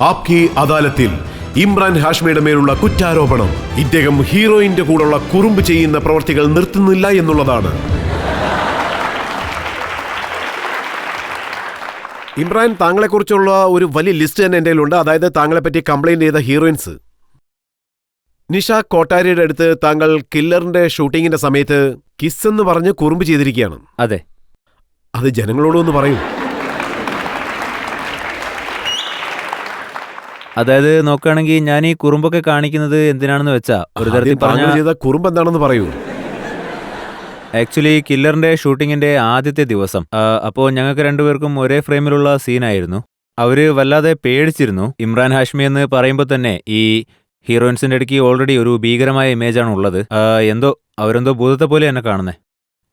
ആപ്കി അദാലത്തിൽ ഇമ്രാൻ ഹാഷ്മിയുടെ മേലുള്ള കുറ്റാരോപണം ഇദ്ദേഹം ഹീറോയിന്റെ കൂടെയുള്ള കുറുമ്പ് ചെയ്യുന്ന പ്രവർത്തികൾ നിർത്തുന്നില്ല എന്നുള്ളതാണ്. ഇമ്രാൻ, താങ്കളെക്കുറിച്ചുള്ള ഒരു വലിയ ലിസ്റ്റ് തന്നെ എൻ്റെ കയ്യിലുണ്ട്. അതായത് താങ്കളെ പറ്റി കംപ്ലൈന്റ് ചെയ്ത ഹീറോയിൻസ്. നിഷ കോട്ടാരിയുടെ അടുത്ത് താങ്കൾ കില്ലറിന്റെ ഷൂട്ടിങ്ങിന്റെ സമയത്ത് കിസ് എന്ന് പറഞ്ഞ് കുറുമ്പ് ചെയ്തിരിക്കുകയാണ്. അതെ. അത് ജനങ്ങളോടൊന്ന് പറയൂ. അതായത് നോക്കുകയാണെങ്കിൽ ഞാൻ ഈ കുറുമ്പൊക്കെ കാണിക്കുന്നത് എന്തിനാണെന്ന് വെച്ചാ ഒരു തരത്തിൽ ചെയ്ത കുറുമ്പ് എന്താണെന്ന് പറയൂ. ആക്ച്വലി കില്ലറിന്റെ ഷൂട്ടിങ്ങിന്റെ ആദ്യത്തെ ദിവസം അപ്പോൾ ഞങ്ങൾക്ക് രണ്ടുപേർക്കും ഒരേ ഫ്രെയിമിലുള്ള സീനായിരുന്നു. അവര് വല്ലാതെ പേടിച്ചിരുന്നു. ഇമ്രാൻ ഹാഷ്മി എന്ന് പറയുമ്പോൾ തന്നെ ഈ ഹീറോയിൻസിന്റെ ഇടയ്ക്ക് ഓൾറെഡി ഒരു ഭീകരമായ ഇമേജാണ് ഉള്ളത്. അവരെന്തോ ഭൂതത്തെ പോലെ എന്നെ കാണുന്നത്.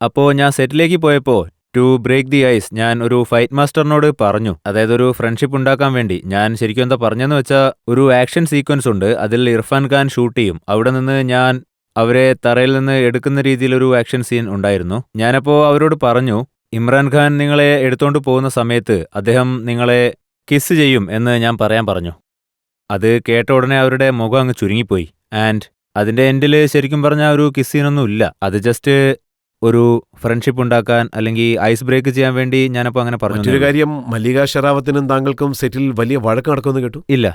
അപ്പോൾ ഞാൻ സെറ്റിലേക്ക് പോയപ്പോൾ ടു ബ്രേക്ക് ദി ഐസ് ഞാൻ ഒരു ഫൈറ്റ് മാസ്റ്ററിനോട് പറഞ്ഞു, അതായത് ഒരു ഫ്രണ്ട്ഷിപ്പ് ഉണ്ടാക്കാൻ വേണ്ടി. ഞാൻ ശരിക്കും എന്താ പറഞ്ഞെന്ന് വെച്ചാൽ, ഒരു ആക്ഷൻ സീക്വൻസ് ഉണ്ട്, അതിൽ ഇർഫാൻ ഖാൻ ഷൂട്ട് ചെയ്യും. അവിടെ നിന്ന് ഞാൻ അവരെ തറയിൽ നിന്ന് എടുക്കുന്ന രീതിയിലൊരു ആക്ഷൻ സീൻ ഉണ്ടായിരുന്നു. ഞാനപ്പോൾ അവരോട് പറഞ്ഞു, ഇമ്രാൻ ഖാൻ നിങ്ങളെ എടുത്തോണ്ട് പോകുന്ന സമയത്ത് അദ്ദേഹം നിങ്ങളെ കിസ് ചെയ്യും എന്ന് ഞാൻ പറയാൻ പറഞ്ഞു. അത് കേട്ട ഉടനെ അവരുടെ മുഖം അങ്ങ് ചുരുങ്ങിപ്പോയി. ആൻഡ് അതിന്റെ എൻഡിൽ ശരിക്കും പറഞ്ഞാൽ ഒരു കിസ് സീനൊന്നും ഇല്ല. അത് ജസ്റ്റ് ഒരു ഫ്രണ്ട്ഷിപ്പ് ഉണ്ടാക്കാൻ അല്ലെങ്കിൽ ഐസ് ബ്രേക്ക് ചെയ്യാൻ വേണ്ടി ഞാനപ്പോൾ അങ്ങനെ പറഞ്ഞു. മറ്റൊരു കാര്യം, മല്ലിക ഷെറാവത്തിനും താങ്കൾക്കും സെറ്റിൽ വലിയ വഴക്ക് നടക്കുമെന്ന് കേട്ടു. ഇല്ല,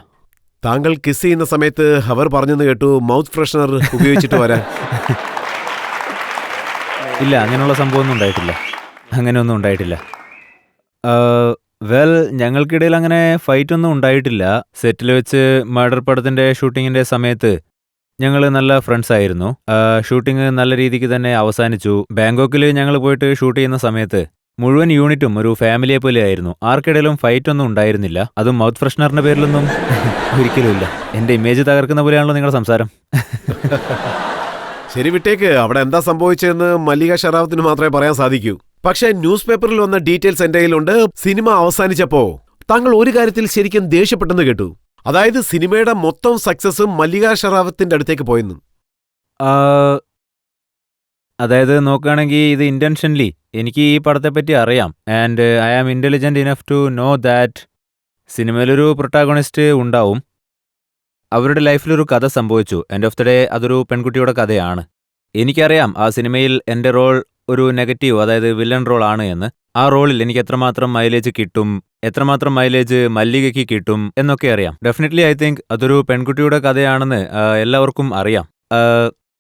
താങ്കൾ കിസ് ചെയ്യുന്ന സമയത്ത് അവർ പറഞ്ഞെന്ന് കേട്ടു മൗത്ത് ഫ്രഷ്നർ ഉപയോഗിച്ചിട്ട് വരാൻ. ഇല്ല, അങ്ങനെയുള്ള സംഭവമൊന്നും ഉണ്ടായിട്ടില്ല. അങ്ങനെയൊന്നും ഉണ്ടായിട്ടില്ല. വെൽ, ഞങ്ങൾക്കിടയിൽ അങ്ങനെ ഫൈറ്റ് ഒന്നും ഉണ്ടായിട്ടില്ല. സെറ്റിൽ വെച്ച് മർഡർ പടത്തിന്റെ ഷൂട്ടിങ്ങിന്റെ സമയത്ത് ഞങ്ങൾ നല്ല ഫ്രണ്ട്സ് ആയിരുന്നു. ഷൂട്ടിംഗ് നല്ല രീതിക്ക് തന്നെ അവസാനിച്ചു. ബാങ്കോക്കിൽ ഞങ്ങൾ പോയിട്ട് ഷൂട്ട് ചെയ്യുന്ന സമയത്ത് മുഴുവൻ യൂണിറ്റും ഒരു ഫാമിലിയെ പോലെ ആയിരുന്നു. ആർക്കിടയിലും ഫൈറ്റ് ഒന്നും ഉണ്ടായിരുന്നില്ല. അതും മൗത്ത് ഫ്രഷ്നറിന്റെ പേരിലൊന്നും ഒരിക്കലും ഇല്ല. എന്റെ ഇമേജ് തകർക്കുന്ന പോലെയാണല്ലോ നിങ്ങളുടെ സംസാരം. ശരി, വിട്ടേക്ക്. അവിടെ എന്താ സംഭവിച്ചതെന്ന് മല്ലിക ഷെറാവത്തിന് മാത്രമേ പറയാൻ സാധിക്കൂ. പക്ഷേ ന്യൂസ് പേപ്പറിൽ വന്ന ഡീറ്റെയിൽസ് എൻ്റെ കയ്യിലുണ്ട്. സിനിമ അവസാനിച്ചപ്പോ താങ്കൾ ഒരു കാര്യത്തിൽ ശരിക്കും ദേഷ്യപ്പെട്ടെന്ന് കേട്ടു. അതായത് സിനിമയുടെ മൊത്തം സക്സസ് മല്ലിക ഷെറാവത്തിന്റെ അടുത്തേക്ക് പോയെന്ന്. അതായത് നോക്കുകയാണെങ്കിൽ ഇത് ഇന്റൻഷനലി എനിക്ക് ഈ പടത്തെപ്പറ്റി അറിയാം. And I am intelligent enough to know that സിനിമയിലൊരു പ്രൊട്ടാഗോണിസ്റ്റ് ഉണ്ടാവും. അവരുടെ ലൈഫിലൊരു കഥ സംഭവിച്ചു. എൻഡ് ഓഫ് ദ ഡേ അതൊരു പെൺകുട്ടിയുടെ കഥയാണ്. എനിക്കറിയാം ആ സിനിമയിൽ എൻ്റെ റോൾ ഒരു നെഗറ്റീവ്, അതായത് വില്ലൻ റോൾ ആണ് എന്ന്. ആ റോളിൽ എനിക്ക് എത്രമാത്രം മൈലേജ് കിട്ടും, എത്രമാത്രം മൈലേജ് മല്ലികയ്ക്ക് കിട്ടും എന്നൊക്കെ അറിയാം. ഡെഫിനറ്റ്ലി ഐ തിങ്ക് അതൊരു പെൺകുട്ടിയുടെ കഥയാണെന്ന് എല്ലാവർക്കും അറിയാം.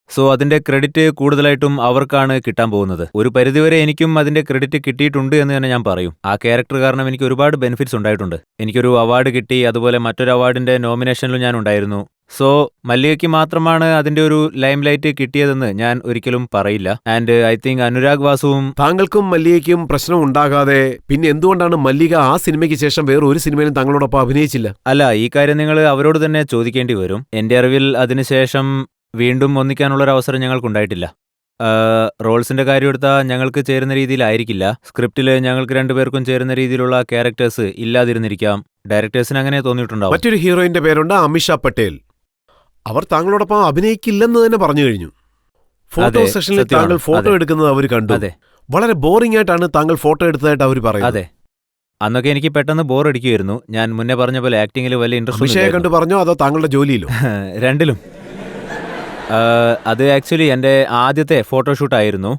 സോ അതിന്റെ ക്രെഡിറ്റ് കൂടുതലായിട്ടും അവർക്കാണ് കിട്ടാൻ പോകുന്നത്. ഒരു പരിധിവരെ എനിക്കും അതിന്റെ ക്രെഡിറ്റ് കിട്ടിയിട്ടുണ്ട് എന്ന് തന്നെ ഞാൻ പറയും. ആ ക്യാരക്ടർ കാരണം എനിക്ക് ഒരുപാട് ബെനിഫിറ്റ്സ് ഉണ്ടായിട്ടുണ്ട്. എനിക്കൊരു അവാർഡ് കിട്ടി, അതുപോലെ മറ്റൊരു അവാർഡിന്റെ നോമിനേഷനിലും ഞാൻ ഉണ്ടായിരുന്നു. സോ മല്ലികയ്ക്ക് മാത്രമാണ് അതിന്റെ ഒരു ലൈം ലൈറ്റ് കിട്ടിയതെന്ന് ഞാൻ ഒരിക്കലും പറയില്ല. ആൻഡ് ഐ തിങ്ക് അനുരാഗ് വാസുവും താങ്കൾക്കും മല്ലികയ്ക്കും പ്രശ്നം ഉണ്ടാകാതെ പിന്നെ എന്തുകൊണ്ടാണ് മല്ലിക ആ സിനിമയ്ക്ക് ശേഷം വേറെ ഒരു സിനിമയിലും താങ്കളോടൊപ്പം അഭിനയിച്ചില്ല? അല്ല, ഈ കാര്യം നിങ്ങൾ അവരോട് തന്നെ ചോദിക്കേണ്ടി വരും. എന്റെ അറിവിൽ അതിനുശേഷം വീണ്ടും ഒന്നിക്കാനുള്ളൊരവസരം ഞങ്ങൾക്കുണ്ടായിട്ടില്ല. റോൾസിന്റെ കാര്യം എടുത്താൽ ഞങ്ങൾക്ക് ചേരുന്ന രീതിയിലായിരിക്കില്ല. സ്ക്രിപ്റ്റിൽ ഞങ്ങൾക്ക് രണ്ടുപേർക്കും ചേരുന്ന രീതിയിലുള്ള ക്യാരക്ടേഴ്സ് ഇല്ലാതിരുന്നിരിക്കാം. ഡയറക്ടേഴ്സിന് അങ്ങനെ തോന്നിയിട്ടുണ്ടാവും. മറ്റൊരു ഹീറോയിന്റെ പേരുണ്ട് അമിഷ പട്ടേൽ. അവർ താങ്കളോടൊപ്പം അഭിനയിക്കില്ലെന്ന് തന്നെ പറഞ്ഞു കഴിഞ്ഞു. ഫോട്ടോ സെഷനിൽ താങ്കൾ ഫോട്ടോ എടുക്കുന്നത് അവർ കണ്ടു. വളരെ ബോറിംഗ് ആയിട്ടാണ് താങ്കൾ ഫോട്ടോ എടുത്തതായിട്ട് അവർ പറയുന്നത്. അതെ, അന്നൊക്കെ എനിക്ക് പെട്ടെന്ന് ബോർ അടിക്കുമായിരുന്നു. ഞാൻ മുന്നേ പറഞ്ഞ പോലെ ആക്ടിങ്ങിൽ വലിയ ഇൻട്രസ്റ്റ് കണ്ടു പറഞ്ഞോ അതോ താങ്കളുടെ ജോലിയിലോ? രണ്ടിലും. അത് ആക്ച്വലി എൻ്റെ ആദ്യത്തെ ഫോട്ടോഷൂട്ടായിരുന്നു.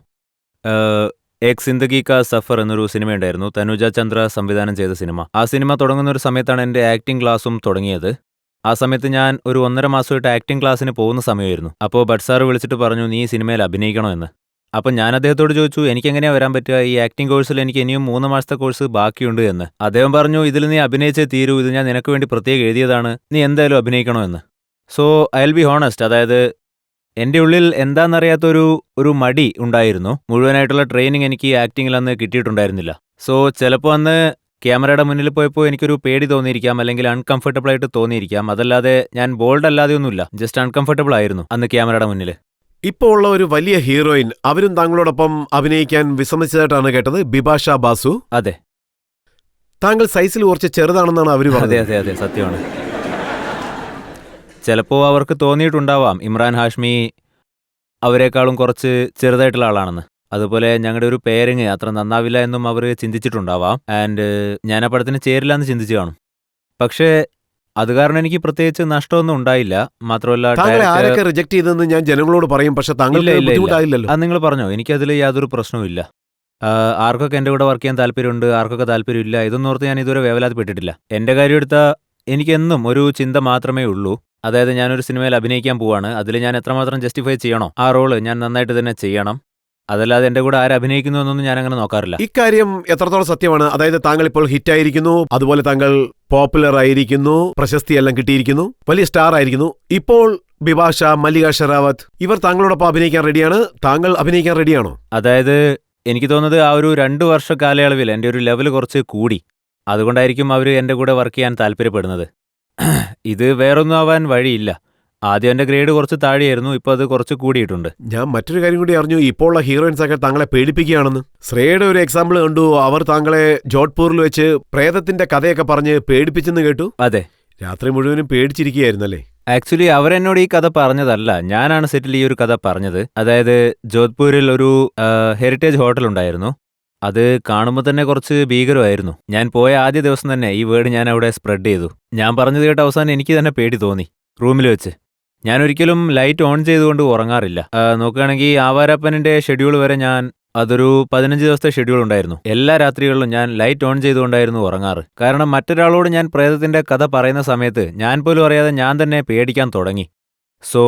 എക് സിന്ദഗി കാ സഫർ എന്നൊരു സിനിമയുണ്ടായിരുന്നു, തനുജ ചന്ദ്ര സംവിധാനം ചെയ്ത സിനിമ. ആ സിനിമ തുടങ്ങുന്ന ഒരു സമയത്താണ് എൻ്റെ ആക്ടിംഗ് ക്ലാസ്സും തുടങ്ങിയത്. ആ സമയത്ത് ഞാൻ ഒരു 1.5 മാസമായിട്ട് ആക്ടിംഗ് ക്ലാസ്സിന് പോകുന്ന സമയമായിരുന്നു. അപ്പോൾ ബട്ട് സാർ വിളിച്ചിട്ട് പറഞ്ഞു, നീ സിനിമയിൽ അഭിനയിക്കണോ എന്ന്. അപ്പം ഞാൻ അദ്ദേഹത്തോട് ചോദിച്ചു, എനിക്കെങ്ങനെയാണ് വരാൻ പറ്റുക, ഈ ആക്ടിംഗ് കോഴ്സിൽ എനിക്ക് ഇനിയും 3 മാസത്തെ കോഴ്സ് ബാക്കിയുണ്ട് എന്ന്. അദ്ദേഹം പറഞ്ഞു, ഇതിൽ നീ അഭിനയിച്ചേ തീരൂ, ഇത് ഞാൻ നിനക്ക് വേണ്ടി പ്രത്യേകം എഴുതിയതാണ്, നീ എന്തായാലും അഭിനയിക്കണോ എന്ന്. So I will be honest, അതായത് എൻ്റെ ഉള്ളിൽ എന്താണെന്നറിയാത്തൊരു മടി ഉണ്ടായിരുന്നു. മുഴുവനായിട്ടുള്ള ട്രെയിനിങ് എനിക്ക് ആക്ടിങ്ങിൽ അന്ന് കിട്ടിയിട്ടുണ്ടായിരുന്നില്ല. സോ ചിലപ്പോൾ അന്ന് ക്യാമറയുടെ മുന്നിൽ പോയപ്പോൾ എനിക്കൊരു പേടി തോന്നിയിരിക്കാം, അല്ലെങ്കിൽ അൺകംഫർട്ടബിൾ ആയിട്ട് തോന്നിയിരിക്കാം. അതല്ലാതെ ഞാൻ ബോൾഡ് അല്ലാതെയൊന്നുമില്ല, ജസ്റ്റ് അൺകംഫർട്ടബിൾ ആയിരുന്നു അന്ന് ക്യാമറയുടെ മുന്നിൽ. ഇപ്പോൾ ഉള്ള ഒരു വലിയ ഹീറോയിൻ അവരും താങ്കളോടൊപ്പം അഭിനയിക്കാൻ വിസമ്മതിച്ചതായിട്ടാണ് കേട്ടത്, ബിപാഷ ബാസു. അതെ, താങ്കൾ സൈസിൽ കുറച്ച് ചെറുതാണെന്നാണ് അവർ പറഞ്ഞത്. അതെ, സത്യമാണ്. ചിലപ്പോൾ അവർക്ക് തോന്നിയിട്ടുണ്ടാവാം ഇമ്രാൻ ഹാഷ്മി അവരെക്കാളും കുറച്ച് ചെറുതായിട്ടുള്ള ആളാണെന്ന്. അതുപോലെ ഞങ്ങളുടെ ഒരു പേരിങ് അത്ര നന്നാവില്ല എന്നും അവർ ചിന്തിച്ചിട്ടുണ്ടാവാം. ആൻഡ് ഞാൻ ആ പടത്തിന് ചേരില്ല എന്ന് ചിന്തിച്ചു കാണും. പക്ഷേ അത് കാരണം എനിക്ക് പ്രത്യേകിച്ച് നഷ്ടമൊന്നും ഉണ്ടായില്ല. മാത്രമല്ല താങ്കളെ ഡയറക്റ്റ് ആരൊക്കെ റിജക്ട് ചെയ്തെന്ന് ഞാൻ ജനങ്ങളോട് പറയും, പക്ഷെ ഇല്ല താങ്കൾക്ക് ഇല്ല ഇല്ല ബുദ്ധിമുട്ടായില്ലല്ലോ. അത് നിങ്ങൾ പറഞ്ഞോ, എനിക്കതിൽ യാതൊരു പ്രശ്നവുമില്ല. ആർക്കൊക്കെ എൻ്റെ കൂടെ വർക്ക് ചെയ്യാൻ താല്പര്യമുണ്ട്, ആർക്കൊക്കെ താല്പര്യമില്ല, ഇതൊന്നും ഓർത്ത് ഞാൻ ഇതുവരെ വേവലാതിപ്പെട്ടിട്ടില്ല. എൻ്റെ കാര്യം എടുത്താൽ എനിക്കെന്നും ഒരു ചിന്ത മാത്രമേ ഉള്ളൂ. അതായത് ഞാനൊരു സിനിമയിൽ അഭിനയിക്കാൻ പോവാണ്, അതിൽ ഞാൻ എത്രമാത്രം ജസ്റ്റിഫൈ ചെയ്യണോ ആ റോള് ഞാൻ നന്നായിട്ട് തന്നെ ചെയ്യണം. അതല്ലാതെ എൻ്റെ കൂടെ ആര് അഭിനയിക്കുന്നു എന്നൊന്നും ഞാനങ്ങനെ നോക്കാറില്ല. ഇക്കാര്യം എത്രത്തോളം സത്യമാണ്? അതായത് താങ്കൾ ഇപ്പോൾ ഹിറ്റായിരിക്കുന്നു, അതുപോലെ താങ്കൾ പോപ്പുലർ ആയിരിക്കുന്നു, പ്രശസ്തിയെല്ലാം കിട്ടിയിരിക്കുന്നു, വലിയ സ്റ്റാർ ആയിരിക്കുന്നു. ഇപ്പോൾ ബിപാഷ, മല്ലിക ഷെറാവത്ത് ഇവർ താങ്കളോടൊപ്പം അഭിനയിക്കാൻ റെഡിയാണ്. താങ്കൾ അഭിനയിക്കാൻ റെഡിയാണോ? അതായത് എനിക്ക് തോന്നുന്നത് ആ ഒരു 2 വർഷ കാലയളവിൽ എൻ്റെ ഒരു ലെവൽ കുറച്ച് കൂടി. അതുകൊണ്ടായിരിക്കും അവർ എൻ്റെ കൂടെ വർക്ക് ചെയ്യാൻ താല്പര്യപ്പെടുന്നത്. ഇത് വേറൊന്നും ആവാൻ വഴിയില്ല. ആദ്യം എൻ്റെ ഗ്രേഡ് കുറച്ച് താഴെയായിരുന്നു, ഇപ്പോൾ അത് കുറച്ച് കൂടിയിട്ടുണ്ട്. ഞാൻ മറ്റൊരു കാര്യം കൂടി അറിഞ്ഞു, ഇപ്പോൾ ഉള്ള ഹീറോയിൻസ് ഒക്കെ താങ്കളെ പേടിപ്പിക്കുകയാണെന്ന്. ശ്രേയയുടെ ഒരു എക്സാമ്പിൾ കണ്ടു. അവർ താങ്കളെ ജോധ്പൂരിൽ വെച്ച് പ്രേതത്തിന്റെ കഥയൊക്കെ പറഞ്ഞ് പേടിപ്പിച്ചെന്ന് കേട്ടു. അതെ, രാത്രി മുഴുവനും പേടിച്ചിരിക്കുകയായിരുന്നല്ലേ? ആക്ച്വലി അവരെന്നോട് ഈ കഥ പറഞ്ഞതല്ല, ഞാനാണ് സെറ്റിൽ ഈ ഒരു കഥ പറഞ്ഞത്. അതായത് ജോധ്പൂരിൽ ഒരു ഹെറിറ്റേജ് ഹോട്ടൽ ഉണ്ടായിരുന്നു. അത് കാണുമ്പോൾ തന്നെ കുറച്ച് ഭീകരമായിരുന്നു. ഞാൻ പോയ ആദ്യ ദിവസം തന്നെ ഈ വേർഡ് ഞാൻ അവിടെ സ്പ്രെഡ് ചെയ്തു. ഞാൻ പറഞ്ഞത് കേട്ട അവസാനം എനിക്ക് തന്നെ പേടി തോന്നി റൂമിൽ വെച്ച്. ഞാൻ ഒരിക്കലും ലൈറ്റ് ഓൺ ചെയ്തുകൊണ്ട് ഉറങ്ങാറില്ല. നോക്കുകയാണെങ്കിൽ ആവാരപ്പനിന്റെ ഷെഡ്യൂൾ വരെ അതൊരു 15 ദിവസത്തെ ഷെഡ്യൂൾ ഉണ്ടായിരുന്നു. എല്ലാ രാത്രികളിലും ഞാൻ ലൈറ്റ് ഓൺ ചെയ്തുകൊണ്ടായിരുന്നു ഉറങ്ങാറ്. കാരണം മറ്റൊരാളോട് ഞാൻ പ്രേതത്തിന്റെ കഥ പറയുന്ന സമയത്ത് ഞാൻ പോലും അറിയാതെ ഞാൻ തന്നെ പേടിക്കാൻ തുടങ്ങി. സോ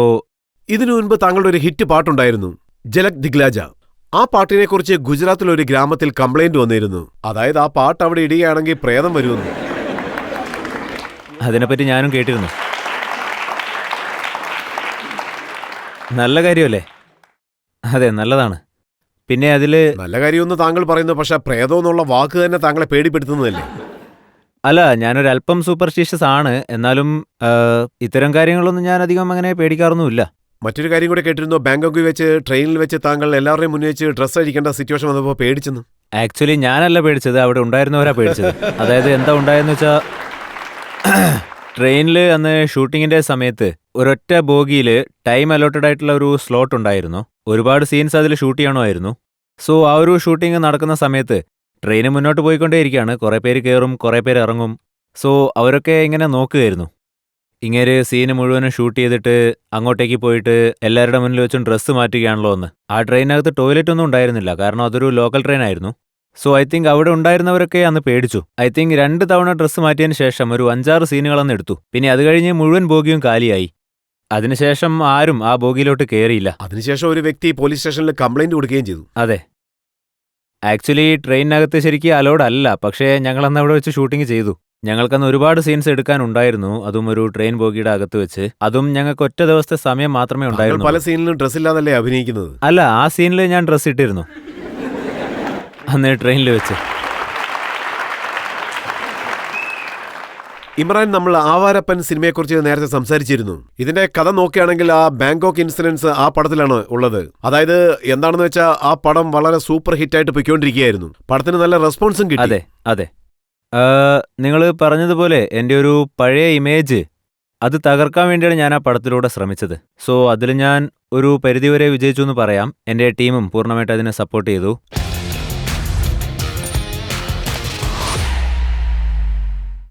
ഇതിനു മുൻപ് താങ്കളുടെ ഒരു ഹിറ്റ് പാട്ടുണ്ടായിരുന്നു, ജലക് ദിഗ്ലാജ. ആ പാട്ടിനെക്കുറിച്ച് ഗുജറാത്തിൽ ഒരു ഗ്രാമത്തിൽ കംപ്ലൈന്റ് വന്നിരുന്നു. അതായത് ആ പാട്ട് അവിടെ ഇടുകയാണെങ്കിൽ പ്രേതം വരുമെന്ന്. അതിനെപ്പറ്റി ഞാനും കേട്ടിരുന്നു. നല്ല കാര്യമല്ലേ? അതെ, നല്ലതാണ്. പിന്നെ അതില് നല്ല കാര്യമൊന്നും താങ്കൾ പറയുന്നു, പക്ഷെ പ്രേതം എന്നുള്ള വാക്ക് തന്നെ താങ്കളെ പേടിപ്പെടുത്തുന്നതല്ലേ? അല്ല, ഞാനൊരല്പം സൂപ്പർസ്റ്റിഷ്യസ് ആണ്. എന്നാലും ഇത്തരം കാര്യങ്ങളൊന്നും ഞാൻ അധികം അങ്ങനെ പേടിക്കാറൊന്നുമില്ല. മറ്റൊരു കാര്യം കൂടെ കേട്ടിരുന്നു, ബാങ്കോക്കിൽ വെച്ച് ട്രെയിനിൽ വെച്ച് താങ്കൾ എല്ലാവരുടെയും മുന്നിൽ വെച്ച് ഡ്രസ്സ് അഴിക്കേണ്ട സിറ്റുവേഷൻ വന്നപ്പോൾ പേടിച്ചെന്ന്. ആക്ച്വലി ഞാനല്ല പേടിച്ചത്, അവിടെ ഉണ്ടായിരുന്നവരാ പേടിച്ചത്. അതായത് എന്താ ഉണ്ടായെന്ന് വെച്ചാൽ, ട്രെയിനിൽ അന്ന് ഷൂട്ടിങ്ങിന്റെ സമയത്ത് ഒരൊറ്റ ബോഗിയിൽ ടൈം അലോട്ടഡ് ആയിട്ടുള്ള ഒരു സ്ലോട്ട് ഉണ്ടായിരുന്നു. ഒരുപാട് സീൻസ് അതിൽ ഷൂട്ട് ചെയ്യണമായിരുന്നു. സോ ആ ഒരു ഷൂട്ടിംഗ് നടക്കുന്ന സമയത്ത് ട്രെയിൻ മുന്നോട്ട് പോയിക്കൊണ്ടേയിരിക്കുകയാണ്. കുറേ പേര് കയറും, കുറേ പേര് ഇറങ്ങും. സോ അവരൊക്കെ ഇങ്ങനെ നോക്കുകയായിരുന്നു. ഇങ്ങനെ സീന് മുഴുവനും ഷൂട്ട് ചെയ്തിട്ട് അങ്ങോട്ടേക്ക് പോയിട്ട് എല്ലാവരുടെ മുന്നിൽ വെച്ചും ഡ്രസ്സ് മാറ്റുകയാണല്ലോ എന്ന്. ആ ട്രെയിനകത്ത് ടോയ്ലറ്റ് ഒന്നും ഉണ്ടായിരുന്നില്ല, കാരണം അതൊരു ലോക്കൽ ട്രെയിൻ ആയിരുന്നു. സോ ഐ തിങ്ക് അവിടെ ഉണ്ടായിരുന്നവരൊക്കെ അന്ന് പേടിച്ചു. ഐ തിങ്ക് 2 തവണ ഡ്രസ്സ് മാറ്റിയതിന് ശേഷം ഒരു 5-6 സീനുകളന്ന് എടുത്തു. പിന്നെ അത് കഴിഞ്ഞ് മുഴുവൻ ബോഗിയും കാലിയായി. അതിനുശേഷം ആരും ആ ബോഗിയിലോട്ട് കയറിയില്ല. അതിനുശേഷം ഒരു വ്യക്തി പോലീസ് സ്റ്റേഷനിൽ കംപ്ലൈന്റ് കൊടുക്കുകയും ചെയ്തു. അതെ, ആക്ച്വലി ട്രെയിനകത്ത് ശരിക്കും അലൗഡ് അല്ല, പക്ഷേ ഞങ്ങളന്ന് അവിടെ വെച്ച് ഷൂട്ടിംഗ് ചെയ്തു. ഞങ്ങൾക്കന്ന് ഒരുപാട് സീൻസ് എടുക്കാനുണ്ടായിരുന്നു, അതും ഒരു ട്രെയിൻ ബോഗിയുടെ അകത്ത് വെച്ച്. അതും ഞങ്ങൾക്ക് ഒറ്റ ദിവസത്തെ സമയം മാത്രമേ താങ്കൾ ഉണ്ടായിരുന്നു. പല സീനിലും ഡ്രസ് ഇല്ലാതല്ലേ അഭിനയിക്കുന്നത്? അല്ല, ആ സീനിൽ ഞാൻ ഡ്രസ്സ് ഇട്ടിരുന്നു അന്ന് ട്രെയിനിൽ വെച്ച്. ഇമ്രാൻ, നമ്മൾ ആവാരപ്പൻ സിനിമയെക്കുറിച്ച് നേരത്തെ സംസാരിച്ചിരുന്നു. ഇതിന്റെ കഥ നോക്കുകയാണെങ്കിൽ ആ ബാങ്കോക്ക് ഇൻസിഡൻസ് ആ പടത്തിലാണ് ഉള്ളത്. അതായത് എന്താണെന്ന് വെച്ചാൽ ആ പടം വളരെ സൂപ്പർ ഹിറ്റായിട്ട് പൊയ്ക്കൊണ്ടിരിക്കുകയായിരുന്നു. പടത്തിന് നല്ല റെസ്പോൺസും കിട്ടി. അതെ അതെ, നിങ്ങൾ പറഞ്ഞതുപോലെ എൻ്റെ ഒരു പഴയ ഇമേജ് അത് തകർക്കാൻ വേണ്ടിയാണ് ഞാൻ ആ പടത്തിലൂടെ ശ്രമിച്ചത്. സോ അതിൽ ഞാൻ ഒരു പരിധിവരെ വിജയിച്ചു എന്ന് പറയാം. എൻ്റെ ടീമും പൂർണ്ണമായിട്ട് അതിനെ സപ്പോർട്ട് ചെയ്തു.